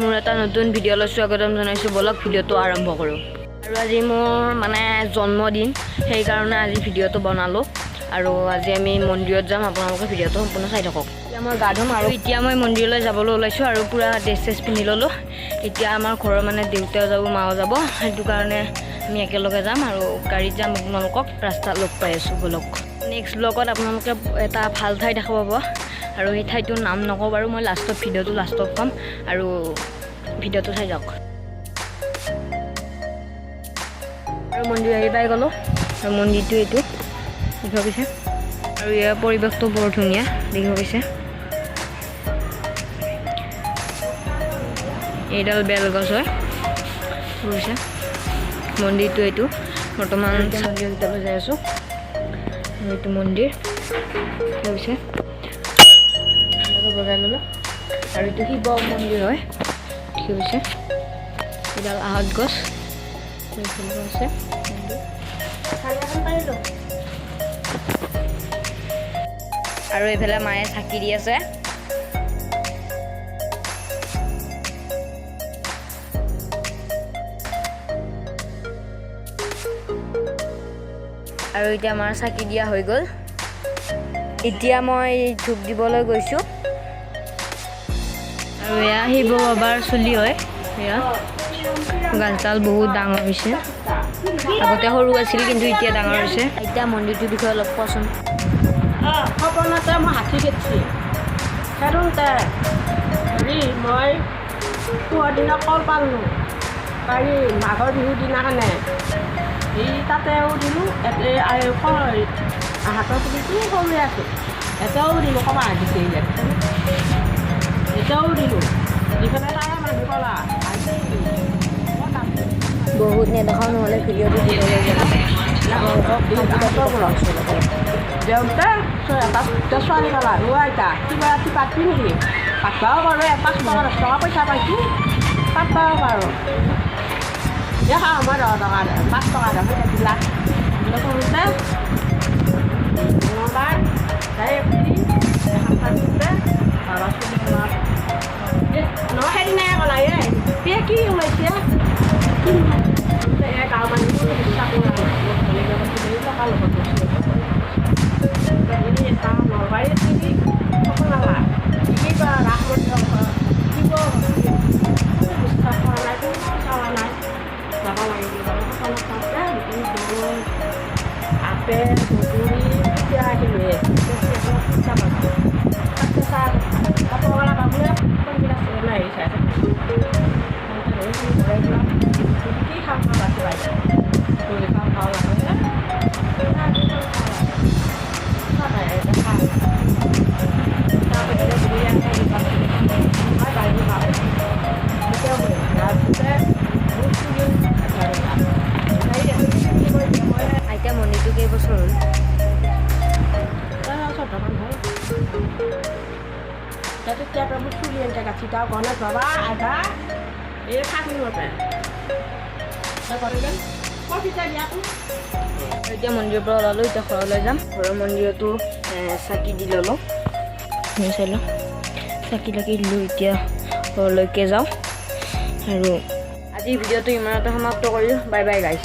মোৰ এটা নতুন ভিডিঅ'লৈ স্বাগতম জনাইছোঁ। বলক ভিডিঅ'টো আৰম্ভ কৰোঁ। আৰু আজি মোৰ মানে জন্মদিন, সেইকাৰণে আজি ভিডিঅ'টো বনালোঁ। আৰু আজি আমি মন্দিৰত যাম, আপোনালোকে ভিডিঅ'টো সম্পূৰ্ণ চাই থাকক। এতিয়া মই গা ধুম আৰু এতিয়া মই মন্দিৰলৈ যাবলৈ ওলাইছোঁ আৰু পূৰা ড্ৰেছ চেছ পিন্ধি ল'লোঁ। এতিয়া আমাৰ ঘৰৰ মানে দেউতাও যাব, মাও যাব, সেইটো কাৰণে আমি একেলগে যাম আৰু গাড়ীত যাম। আপোনালোকক ৰাস্তাত লগ পাই আছোঁ। বলক নেক্সট ব্লগত আপোনালোকে এটা ভাল ঠাই দেখা পাব আৰু সেই ঠাইটোৰ নাম নকওঁ বাৰু, মই ভিডিঅ'টো লাষ্টত ক'ম আৰু ভিডিঅ'টো চাই যাওক। আৰু মন্দিৰ আহি পাই গ'লোঁ আৰু মন্দিৰটো এইটো দেখিব পাইছে আৰু ইয়াৰ পৰিৱেশটো বৰ ধুনীয়া দেখিব পাইছে। এইডাল বেলগছ হয় বুজিছে। মন্দিৰটো এইটো বৰ্তমান মন্দিৰ ভিতৰলৈ যাই আছোঁ। এইটো মন্দিৰ বুজিছে, বজাই ল'লোঁ আৰু এইটো শিৱ মন্দিৰ হয় ঠিক আছে। এডাল আহঁত গছ আছে আৰু এইফালে মায়ে চাকি দি আছে। আৰু এতিয়া আমাৰ চাকি দিয়া হৈ গ'ল। এতিয়া মই ধূপ দিবলৈ গৈছোঁ আৰু এয়া শিৱ বাবাৰ চুলি হয়। এয়া গাছডাল বহুত ডাঙৰ হৈছে, আগতে সৰু আছিল কিন্তু এতিয়া ডাঙৰ হৈছে। এতিয়া মন্দিৰটোৰ বিষয়ে অলপ কোৱাচোন। সপোনতে মই হাতী দেখিছোঁ, সেৰুতে হেৰি মই পুৱাৰ দিনা কল পালোঁ পাৰি মাঘৰ বিহুৰ দিনাখনে এই তাতেও দিলোঁ। হাতৰ পুলিটো সৰুৱে আছিল, এতিয়াও দিলোঁ কমাই দিছে। এতিয়াও দিলোঁ দি পেলাই তাৰে মানুহ ক'লা বহুত নেদেখাও নহ'লে ভিডিঅ'টো দিবলৈ দেউতা এটা ছোৱালী ক'লা অ আইতা কিবা ৰাতি পাতবি নেকি? পাতবাও পাৰোঁ, 5 টকা 10 টকা পইচা পাইছোঁ, পাতবাও পাৰোঁ। দেখা আমাৰ 10 টকা 5 টকা পইচা দিলা কৰোঁতে মঙলবাৰ যাই সেইদিনাই ক'লা এতিয়া কি ওলাইছে গাঁৱৰ মানুহ বিশ্বাস টকা লগত নলবাৰী সপোনালা কিবা ৰাস মন্দিৰ কিবা বিশ্বাস কৰা নাই, কোনো চাৱা নাই। যাব লাগিব আপেল মধুৰি এতিয়া আহিলে পইচা পাইছোঁ কাপোৰৱালা বাবুৱে কোনবিলাক নাই চাই কি খাম বাকী পাইছে খাওঁ খাওঁ লাগে এতিয়া মন্দিৰটো কেইবছৰ হ'ল? 14 মান হ'ল। তেতিয়া মোৰ চুলি এনেকৈ গাঁঠি তাৰ গণেশ বাবা আধা এই খাবতে এতিয়া মন্দিৰৰ পৰা ওলালোঁ, এতিয়া ঘৰলৈ যাম। ঘৰৰ মন্দিৰতো চাকি দি ল'লোঁ, চাই লওঁ চাকি লাগি দিলোঁ। এতিয়া ঘৰলৈকে যাওঁ আৰু আজিৰ ভিডিঅ'টো ইমানতে সমাপ্ত কৰিলোঁ। বাই বাই গাইছ।